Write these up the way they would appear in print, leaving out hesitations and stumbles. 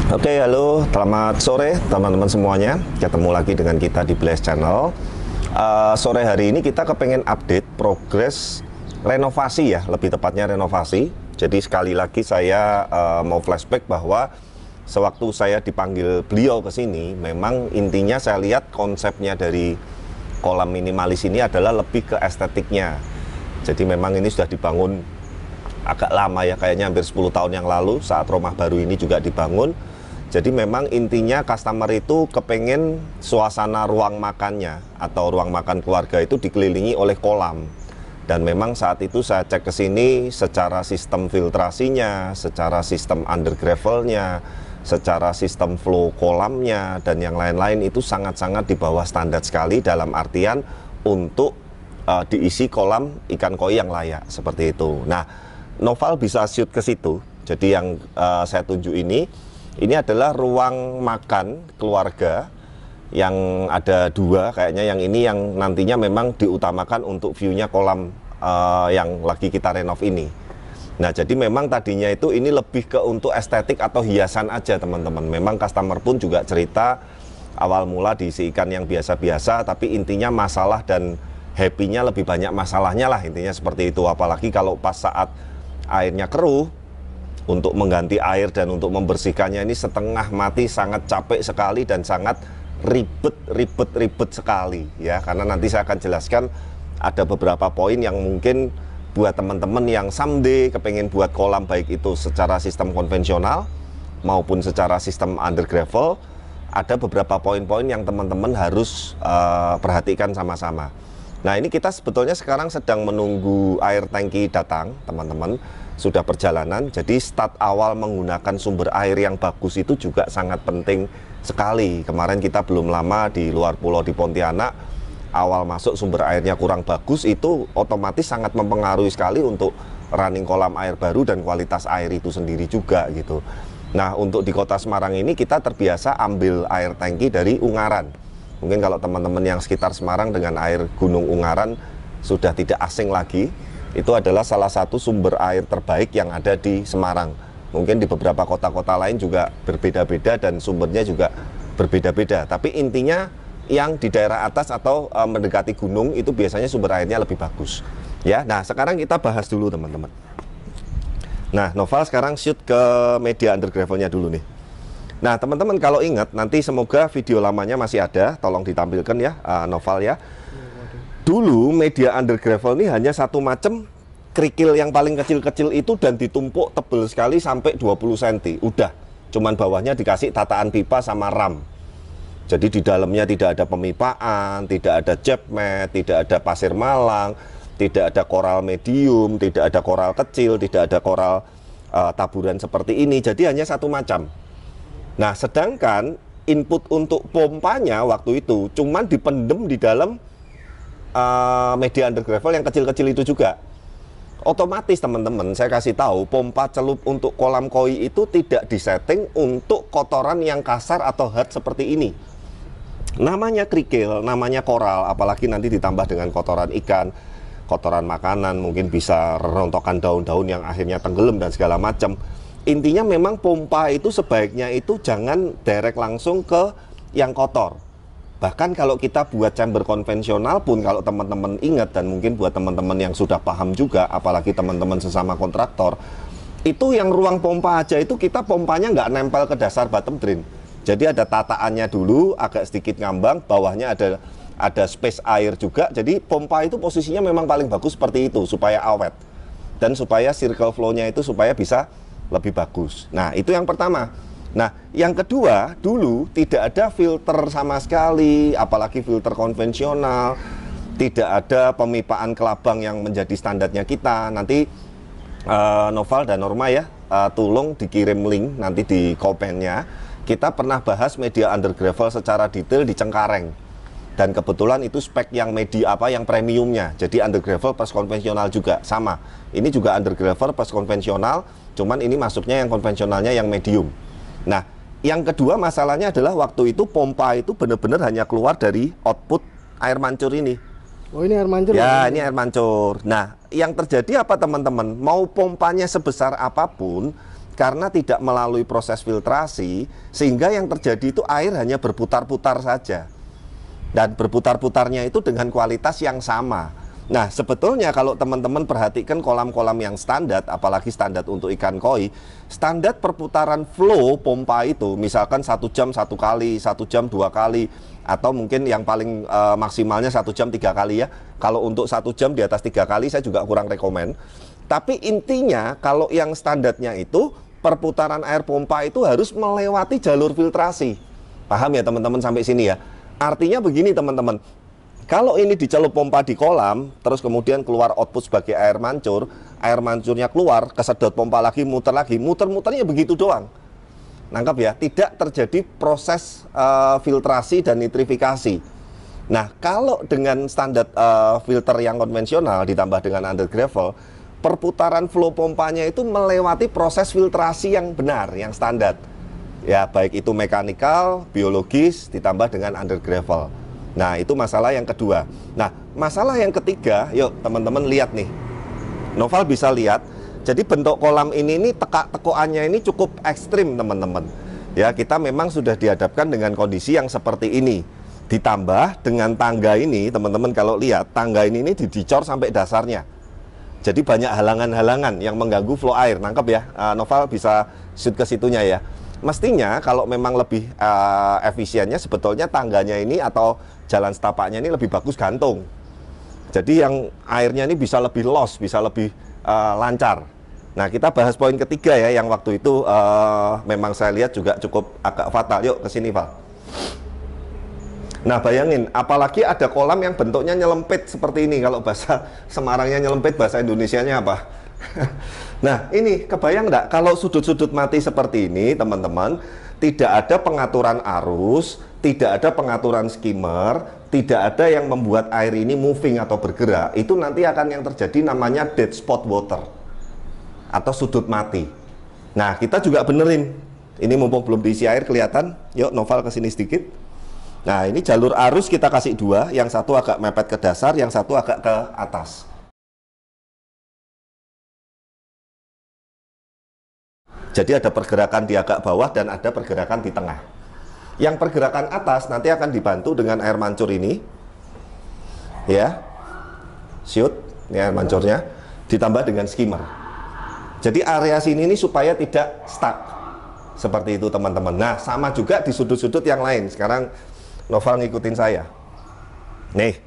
Oke, halo, selamat sore teman-teman semuanya. Ketemu lagi dengan kita di Blaze Channel. Sore hari ini kita kepengen update progres renovasi ya, lebih tepatnya renovasi. Jadi sekali lagi saya mau flashback bahwa sewaktu saya dipanggil beliau ke sini, memang intinya saya lihat konsepnya dari kolam minimalis ini adalah lebih ke estetiknya. Jadi memang ini sudah dibangun agak lama ya, kayaknya hampir 10 tahun yang lalu saat rumah baru ini juga dibangun. Jadi memang intinya customer itu kepengen suasana ruang makannya atau ruang makan keluarga itu dikelilingi oleh kolam. Dan memang saat itu saya cek ke sini secara sistem filtrasinya, secara sistem undergravelnya, secara sistem flow kolamnya dan yang lain-lain itu sangat-sangat di bawah standar sekali, dalam artian untuk diisi kolam ikan koi yang layak seperti itu. Nah, Noval bisa shoot ke situ. Jadi yang saya tunjuk ini adalah ruang makan keluarga yang ada dua, kayaknya yang ini yang nantinya memang diutamakan untuk view-nya kolam yang lagi kita renov ini. Nah, jadi memang tadinya itu ini lebih ke untuk estetik atau hiasan aja teman-teman. Memang customer pun juga cerita awal mula diisi ikan yang biasa-biasa, tapi intinya masalah dan happy-nya lebih banyak masalahnya lah, intinya seperti itu. Apalagi kalau pas saat airnya keruh, untuk mengganti air dan untuk membersihkannya ini setengah mati, sangat capek sekali dan sangat ribet sekali ya. Karena nanti saya akan jelaskan ada beberapa poin yang mungkin buat teman-teman yang someday kepengen buat kolam, baik itu secara sistem konvensional maupun secara sistem undergravel, ada beberapa poin-poin yang teman-teman harus perhatikan sama-sama. Nah, ini kita sebetulnya sekarang sedang menunggu air tangki datang teman-teman. Sudah perjalanan, jadi start awal menggunakan sumber air yang bagus itu juga sangat penting sekali. Kemarin kita belum lama di luar pulau di Pontianak, awal masuk sumber airnya kurang bagus, itu otomatis sangat mempengaruhi sekali untuk running kolam air baru dan kualitas air itu sendiri juga gitu. Nah, untuk di kota Semarang ini kita terbiasa ambil air tangki dari Ungaran. Mungkin kalau teman-teman yang sekitar Semarang dengan air Gunung Ungaran sudah tidak asing lagi. Itu adalah salah satu sumber air terbaik yang ada di Semarang. Mungkin di beberapa kota-kota lain juga berbeda-beda dan sumbernya juga berbeda-beda. Tapi intinya yang di daerah atas atau mendekati gunung itu biasanya sumber airnya lebih bagus. Ya, nah sekarang kita bahas dulu teman-teman. Nah, Noval sekarang shoot ke media undergravelnya dulu nih. Nah, teman-teman kalau ingat, nanti semoga video lamanya masih ada, tolong ditampilkan ya, Noval ya. Dulu media undergravel ini hanya satu macam, kerikil yang paling kecil-kecil itu dan ditumpuk tebel sekali sampai 20 cm. Udah, cuman bawahnya dikasih tataan pipa sama ram. Jadi di dalamnya tidak ada pemipaan, tidak ada jet mat, tidak ada pasir malang, tidak ada koral medium, tidak ada koral kecil, tidak ada koral taburan seperti ini. Jadi hanya satu macam. Nah, sedangkan input untuk pompanya waktu itu cuman dipendem di dalam media undergravel yang kecil-kecil itu juga. Otomatis teman-teman, saya kasih tahu, pompa celup untuk kolam koi itu tidak disetting untuk kotoran yang kasar atau hard seperti ini. Namanya kerikil, namanya koral, apalagi nanti ditambah dengan kotoran ikan, kotoran makanan, mungkin bisa rontokan daun-daun yang akhirnya tenggelam dan segala macam. Intinya memang pompa itu sebaiknya itu jangan direct langsung ke yang kotor. Bahkan kalau kita buat chamber konvensional pun, kalau teman-teman ingat dan mungkin buat teman-teman yang sudah paham juga, apalagi teman-teman sesama kontraktor, itu yang ruang pompa aja itu kita pompanya nggak nempel ke dasar bottom drain. Jadi ada tataannya dulu, agak sedikit ngambang, bawahnya ada space air juga. Jadi pompa itu posisinya memang paling bagus seperti itu, supaya awet. Dan supaya circle flow-nya itu supaya bisa lebih bagus. Nah, itu yang pertama. Nah, yang kedua, dulu tidak ada filter sama sekali, apalagi filter konvensional, tidak ada pemipaan kelabang yang menjadi standarnya kita. Nanti Noval dan Norma ya, tolong dikirim link nanti di komennya. Kita pernah bahas media undergravel secara detail di Cengkareng. Dan kebetulan itu spek yang yang premiumnya. Jadi undergravel plus konvensional juga sama. Ini juga undergravel plus konvensional, cuman ini masuknya yang konvensionalnya yang medium. Nah, yang kedua masalahnya adalah waktu itu pompa itu benar-benar hanya keluar dari output air mancur ini. Oh, ini air mancur? Ya, ini air mancur. Nah, yang terjadi apa teman-teman? Mau pompanya sebesar apapun, karena tidak melalui proses filtrasi, sehingga yang terjadi itu air hanya berputar-putar saja. Dan berputar-putarnya itu dengan kualitas yang sama. Nah, sebetulnya kalau teman-teman perhatikan kolam-kolam yang standar, apalagi standar untuk ikan koi, standar perputaran flow pompa itu, misalkan 1 jam 1 kali, 1 jam 2 kali, atau mungkin yang paling maksimalnya 1 jam 3 kali ya. Kalau untuk 1 jam di atas 3 kali saya juga kurang rekomen. Tapi intinya kalau yang standarnya itu, perputaran air pompa itu harus melewati jalur filtrasi. Paham ya teman-teman sampai sini ya? Artinya begini teman-teman, kalau ini dicelup pompa di kolam, terus kemudian keluar output sebagai air mancurnya keluar, kesedot pompa lagi, muter-muternya begitu doang. Nangkap ya? Tidak terjadi proses filtrasi dan nitrifikasi. Nah, kalau dengan standar filter yang konvensional ditambah dengan under gravel, perputaran flow pompanya itu melewati proses filtrasi yang benar, yang standar. Ya, baik itu mekanikal, biologis, ditambah dengan under gravel. Nah, itu masalah yang kedua. Nah, masalah yang ketiga, yuk teman-teman lihat nih. Noval bisa lihat, jadi bentuk kolam ini tekak-tekoannya ini cukup ekstrim teman-teman. Ya, kita memang sudah dihadapkan dengan kondisi yang seperti ini. Ditambah dengan tangga ini, teman-teman kalau lihat, tangga ini didicor sampai dasarnya. Jadi banyak halangan-halangan yang mengganggu flow air. Nangkep ya, Noval bisa shoot ke situnya ya. Mestinya kalau memang lebih efisiennya sebetulnya tangganya ini atau jalan setapaknya ini lebih bagus gantung. Jadi yang airnya ini bisa lebih loss, bisa lebih lancar. Nah, kita bahas poin ketiga ya, yang waktu itu memang saya lihat juga cukup agak fatal. Yuk ke sini, Val. Nah, bayangin, apalagi ada kolam yang bentuknya nyelempit seperti ini. Kalau bahasa Semarangnya nyelempit, bahasa Indonesianya apa? Nah, ini kebayang enggak kalau sudut-sudut mati seperti ini, teman-teman, tidak ada pengaturan arus, tidak ada pengaturan skimmer, tidak ada yang membuat air ini moving atau bergerak. Itu nanti akan yang terjadi namanya dead spot water atau sudut mati. Nah, kita juga benerin. Ini mumpung belum diisi air kelihatan. Yuk, Noval ke sini sedikit. Nah, ini jalur arus kita kasih dua, yang satu agak mepet ke dasar, yang satu agak ke atas. Jadi ada pergerakan di agak bawah dan ada pergerakan di tengah. Yang pergerakan atas nanti akan dibantu dengan air mancur ini. Ya. Shoot, ini air mancurnya ditambah dengan skimmer. Jadi area sini ini supaya tidak stuck. Seperti itu teman-teman. Nah, sama juga di sudut-sudut yang lain. Sekarang Noval ngikutin saya. Nih.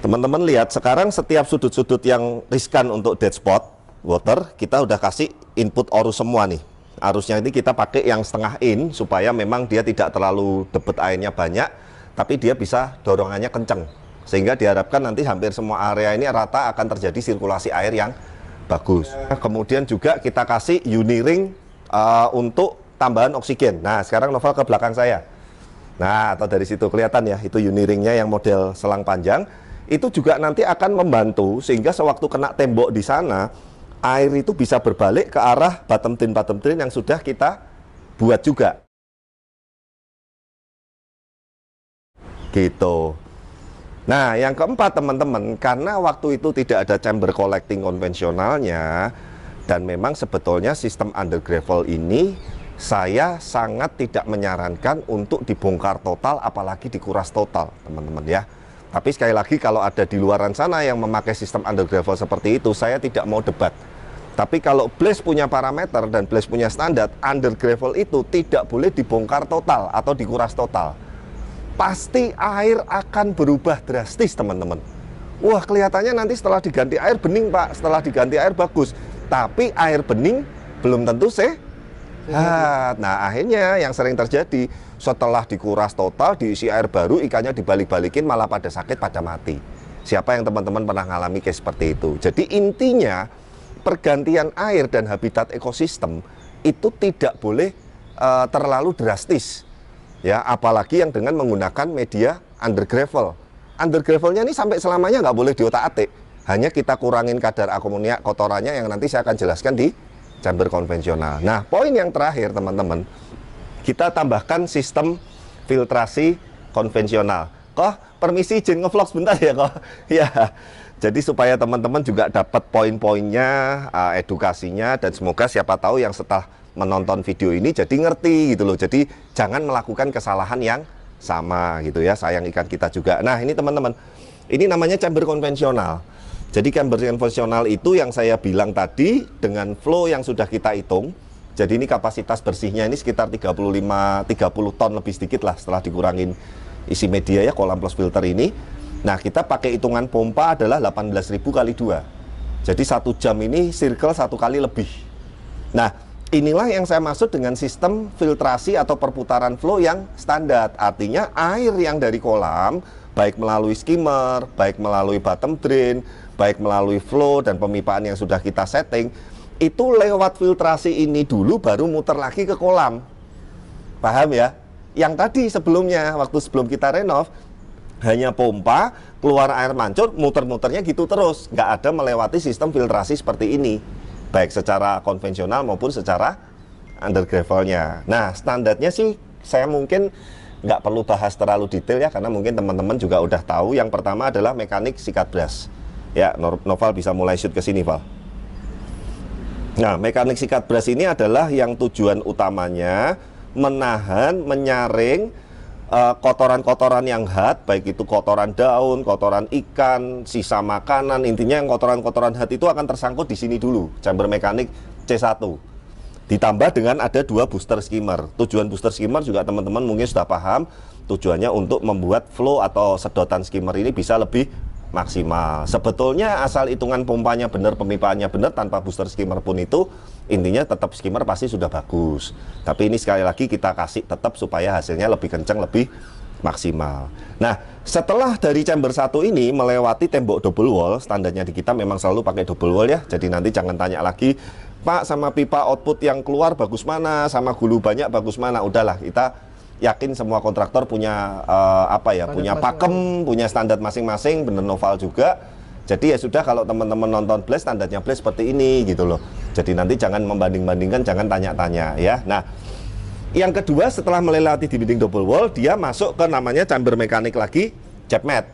Teman-teman lihat, sekarang setiap sudut-sudut yang riskan untuk dead spot water, kita udah kasih input arus semua nih. Arusnya ini kita pakai yang setengah in, supaya memang dia tidak terlalu debit airnya banyak, tapi dia bisa dorongannya kenceng. Sehingga diharapkan nanti hampir semua area ini rata akan terjadi sirkulasi air yang bagus. Kemudian juga kita kasih uniring untuk tambahan oksigen. Nah, sekarang Noval ke belakang saya. Nah, atau dari situ kelihatan ya, itu uniringnya yang model selang panjang. Itu juga nanti akan membantu, sehingga sewaktu kena tembok di sana, air itu bisa berbalik ke arah bottom drain yang sudah kita buat juga. Gitu. Nah, yang keempat teman-teman, karena waktu itu tidak ada chamber collecting konvensionalnya, dan memang sebetulnya sistem under gravel ini saya sangat tidak menyarankan untuk dibongkar total, apalagi dikuras total, teman-teman ya. Tapi sekali lagi, kalau ada di luaran sana yang memakai sistem under gravel seperti itu, saya tidak mau debat. Tapi kalau Blaze punya parameter dan Blaze punya standar, under gravel itu tidak boleh dibongkar total atau dikuras total. Pasti air akan berubah drastis, teman-teman. Wah, kelihatannya nanti setelah diganti air bening, Pak. Setelah diganti air bagus. Tapi air bening belum tentu sehat. Nah, akhirnya yang sering terjadi, setelah dikuras total, diisi air baru, ikannya dibalik-balikin, malah pada sakit, pada mati. Siapa yang teman-teman pernah ngalami case seperti itu? Jadi intinya, pergantian air dan habitat ekosistem itu tidak boleh terlalu drastis. Ya, apalagi yang dengan menggunakan media under gravel. Under gravelnya ini sampai selamanya nggak boleh diotak-atik. Hanya kita kurangin kadar amonia kotorannya yang nanti saya akan jelaskan di chamber konvensional. Nah, poin yang terakhir teman-teman, kita tambahkan sistem filtrasi konvensional. Permisi izin ngevlog sebentar ya, Ya. Jadi supaya teman-teman juga dapat poin-poinnya, edukasinya, dan semoga siapa tahu yang setelah menonton video ini jadi ngerti gitu loh. Jadi jangan melakukan kesalahan yang sama gitu ya, sayang ikan kita juga. Nah ini teman-teman, ini namanya chamber konvensional. Jadi chamber konvensional itu yang saya bilang tadi dengan flow yang sudah kita hitung. Jadi ini kapasitas bersihnya ini sekitar 30 ton lebih sedikit lah setelah dikurangin isi media ya, kolam plus filter ini. Nah kita pakai hitungan pompa adalah 18.000 kali 2. Jadi 1 jam ini circle 1 kali lebih. Nah inilah yang saya maksud dengan sistem filtrasi atau perputaran flow yang standar. Artinya air yang dari kolam, baik melalui skimmer, baik melalui bottom drain, baik melalui flow dan pemipaan yang sudah kita setting, itu lewat filtrasi ini dulu baru muter lagi ke kolam. Paham ya? Yang tadi sebelumnya, waktu sebelum kita renov, hanya pompa, keluar air mancur, muter-muternya gitu terus. Nggak ada melewati sistem filtrasi seperti ini. Baik secara konvensional maupun secara undergravelnya. Nah, standarnya sih saya mungkin nggak perlu bahas terlalu detail ya, karena mungkin teman-teman juga udah tahu. Yang pertama adalah mekanik sikat brush. Ya, Noval bisa mulai shoot ke sini, Val. Nah, mekanik sikat brush ini adalah yang tujuan utamanya menahan, menyaring kotoran-kotoran yang hard, baik itu kotoran daun, kotoran ikan, sisa makanan, intinya yang kotoran-kotoran hard itu akan tersangkut di sini dulu, chamber mekanik C1. Ditambah dengan ada 2 booster skimmer. Tujuan booster skimmer juga teman-teman mungkin sudah paham, tujuannya untuk membuat flow atau sedotan skimmer ini bisa lebih maksimal. Sebetulnya asal hitungan pompanya benar, pemipaannya benar, tanpa booster skimmer pun itu intinya tetap skimmer pasti sudah bagus. Tapi ini sekali lagi kita kasih tetap supaya hasilnya lebih kencang, lebih maksimal. Nah, setelah dari chamber 1 ini melewati tembok double wall, standarnya di kita memang selalu pakai double wall ya. Jadi nanti jangan tanya lagi, Pak, sama pipa output yang keluar bagus mana, sama gulu banyak bagus mana. Udahlah, kita yakin semua kontraktor punya punya pakem, punya standar masing-masing, bener Noval juga. Jadi ya sudah, kalau teman-teman nonton Blaze, standarnya Blaze seperti ini gitu loh. Jadi nanti jangan membanding-bandingkan, jangan tanya-tanya ya. Nah, yang kedua setelah melewati dinding double wall, dia masuk ke namanya chamber mekanik lagi, jet mat.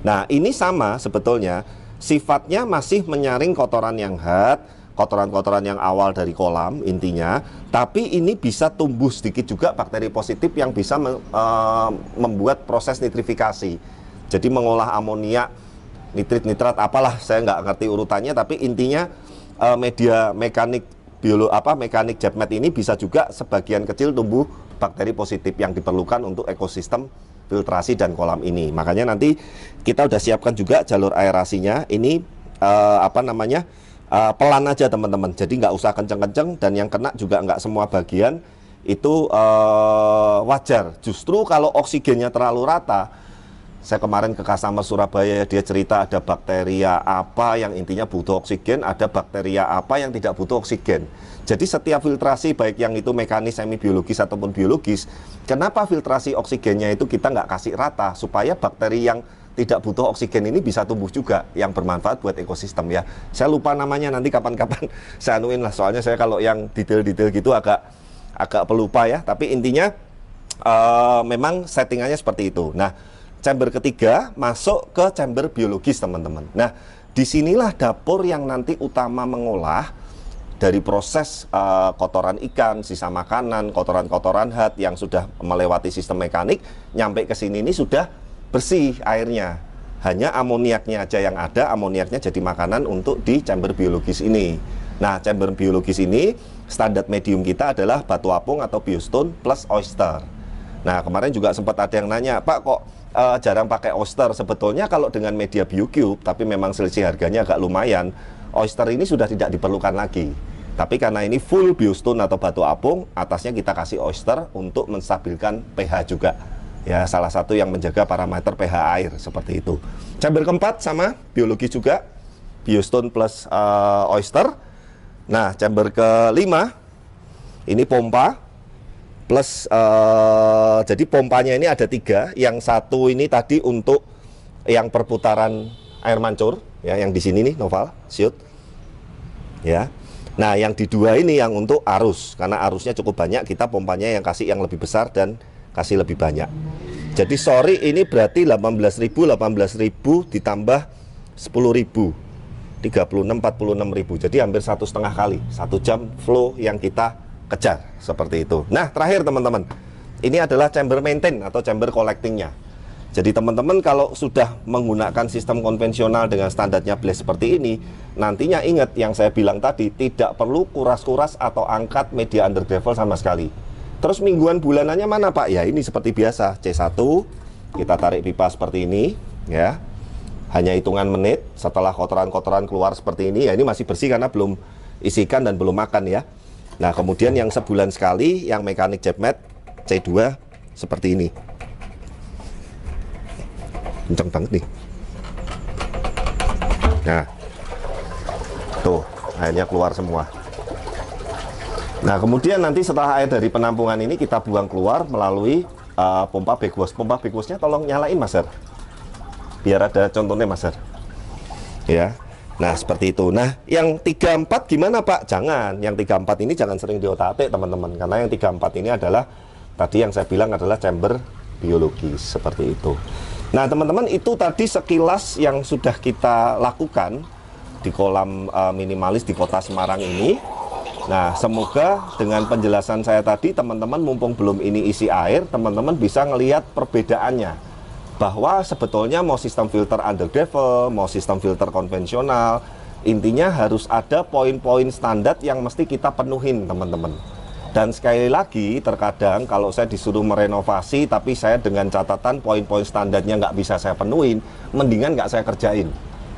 Nah, ini sama sebetulnya, sifatnya masih menyaring kotoran yang hard, kotoran-kotoran yang awal dari kolam intinya, tapi ini bisa tumbuh sedikit juga bakteri positif yang bisa membuat proses nitrifikasi. Jadi mengolah amonia, nitrit, nitrat, apalah saya nggak ngerti urutannya, tapi intinya media mekanik mekanik jet mat ini bisa juga sebagian kecil tumbuh bakteri positif yang diperlukan untuk ekosistem filtrasi dan kolam ini. Makanya nanti kita udah siapkan juga jalur aerasinya. Ini pelan aja teman-teman, jadi nggak usah kenceng-kenceng, dan yang kena juga nggak semua bagian itu wajar. Justru kalau oksigennya terlalu rata, saya kemarin ke customer Surabaya, dia cerita ada bakteria apa yang intinya butuh oksigen, ada bakteria apa yang tidak butuh oksigen. Jadi setiap filtrasi, baik yang itu mekanis, semi biologis ataupun biologis, kenapa filtrasi oksigennya itu kita nggak kasih rata, supaya bakteri yang tidak butuh oksigen ini bisa tumbuh juga, yang bermanfaat buat ekosistem ya. Saya lupa namanya, nanti kapan-kapan saya anuin lah, soalnya saya kalau yang detail-detail gitu agak pelupa ya. Tapi intinya memang settingannya seperti itu. Nah, chamber ketiga masuk ke chamber biologis teman-teman. Nah, disinilah dapur yang nanti utama mengolah dari proses kotoran ikan, sisa makanan, kotoran-kotoran hard yang sudah melewati sistem mekanik, nyampe ke sini ini sudah bersih airnya. Hanya amoniaknya aja yang ada, amoniaknya jadi makanan untuk di chamber biologis ini. Nah, chamber biologis ini standar medium kita adalah batu apung atau biostone plus oyster. Nah, kemarin juga sempat ada yang nanya, Pak kok jarang pakai oyster? Sebetulnya kalau dengan media BioCube, tapi memang selisih harganya agak lumayan, oyster ini sudah tidak diperlukan lagi. Tapi karena ini full biostone atau batu apung, atasnya kita kasih oyster untuk menstabilkan pH juga. Ya, salah satu yang menjaga parameter pH air, seperti itu. Chamber keempat sama biologis juga, biostone plus oyster. Nah, chamber kelima, ini pompa. Plus, jadi pompanya ini ada 3. Yang satu ini tadi untuk yang perputaran air mancur, ya, yang di sini nih, Noval, shoot. Ya. Nah, yang di 2 ini yang untuk arus, karena arusnya cukup banyak, kita pompanya yang kasih yang lebih besar dan kasih lebih banyak. Jadi sorry, ini berarti 18.000 ditambah 10.000, 36, 46.000. Jadi hampir 1,5 kali 1 jam flow yang kita kejar seperti itu. Nah, terakhir teman-teman, ini adalah chamber maintain atau chamber collectingnya. Jadi teman-teman kalau sudah menggunakan sistem konvensional dengan standarnya Blaze seperti ini, nantinya ingat yang saya bilang tadi, tidak perlu kuras-kuras atau angkat media under gravel sama sekali. Terus mingguan bulanannya mana Pak? Ya ini seperti biasa, C1, kita tarik pipa seperti ini, ya. Hanya hitungan menit setelah kotoran-kotoran keluar seperti ini, ya ini masih bersih karena belum isikan dan belum makan ya. Nah kemudian yang sebulan sekali, yang mekanik jet mat, C2 seperti ini. Kenceng banget nih. Nah, tuh airnya keluar semua. Nah kemudian nanti setelah air dari penampungan ini kita buang keluar melalui pompa backwash. Pompa backwash-nya tolong nyalain Mas Her, biar ada contohnya Mas Her. Ya, nah seperti itu. Nah yang 34 gimana Pak? Jangan, yang 34 ini jangan sering diotak-atik teman-teman, karena yang 34 ini adalah tadi yang saya bilang adalah chamber biologis seperti itu. Nah teman-teman, itu tadi sekilas yang sudah kita lakukan di kolam minimalis di kota Semarang ini. Nah semoga dengan penjelasan saya tadi teman-teman, mumpung belum ini isi air, teman-teman bisa ngelihat perbedaannya, bahwa sebetulnya mau sistem filter under gravel, mau sistem filter konvensional, intinya harus ada poin-poin standar yang mesti kita penuhin teman-teman. Dan sekali lagi, terkadang kalau saya disuruh merenovasi tapi saya dengan catatan poin-poin standarnya nggak bisa saya penuhin, mendingan nggak saya kerjain.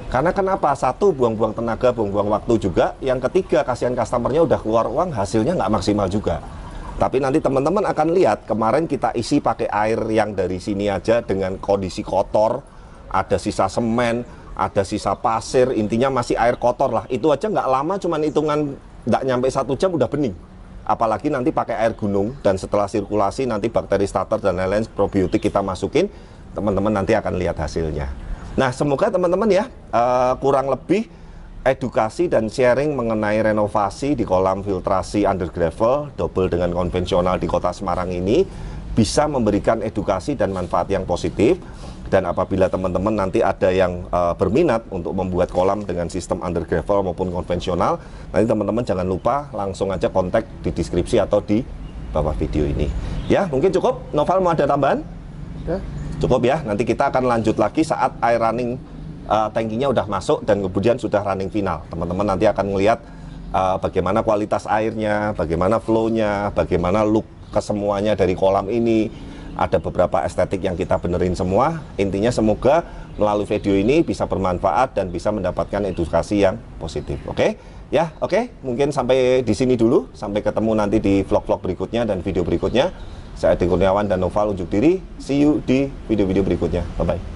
Karena kenapa? Satu, buang-buang tenaga, buang-buang waktu juga. Yang ketiga, kasihan customernya udah keluar uang, hasilnya nggak maksimal juga. Tapi nanti teman-teman akan lihat, kemarin kita isi pakai air yang dari sini aja dengan kondisi kotor, ada sisa semen, ada sisa pasir, intinya masih air kotor lah. Itu aja nggak lama, cuman hitungan nggak nyampe 1 jam udah bening. Apalagi nanti pakai air gunung, dan setelah sirkulasi nanti bakteri starter dan lain-lain probiotik kita masukin, teman-teman nanti akan lihat hasilnya. Nah semoga teman-teman ya, kurang lebih edukasi dan sharing mengenai renovasi di kolam filtrasi under gravel double dengan konvensional di kota Semarang ini bisa memberikan edukasi dan manfaat yang positif. Dan apabila teman-teman nanti ada yang berminat untuk membuat kolam dengan sistem under gravel maupun konvensional, nanti teman-teman jangan lupa langsung aja kontak di deskripsi atau di bawah video ini. Ya, mungkin cukup. Noval mau ada tambahan? Ya. Cukup ya, nanti kita akan lanjut lagi saat air running tankinya udah masuk dan kemudian sudah running final. Teman-teman nanti akan melihat bagaimana kualitas airnya, bagaimana flow-nya, bagaimana look kesemuanya dari kolam ini. Ada beberapa estetik yang kita benerin semua. Intinya semoga melalui video ini bisa bermanfaat dan bisa mendapatkan edukasi yang positif. Oke? Ya, oke. Mungkin sampai di sini dulu. Sampai ketemu nanti di vlog-vlog berikutnya dan video berikutnya. Saya Edi Kurniawan dan Noval unjuk diri. See you di video-video berikutnya. Bye-bye.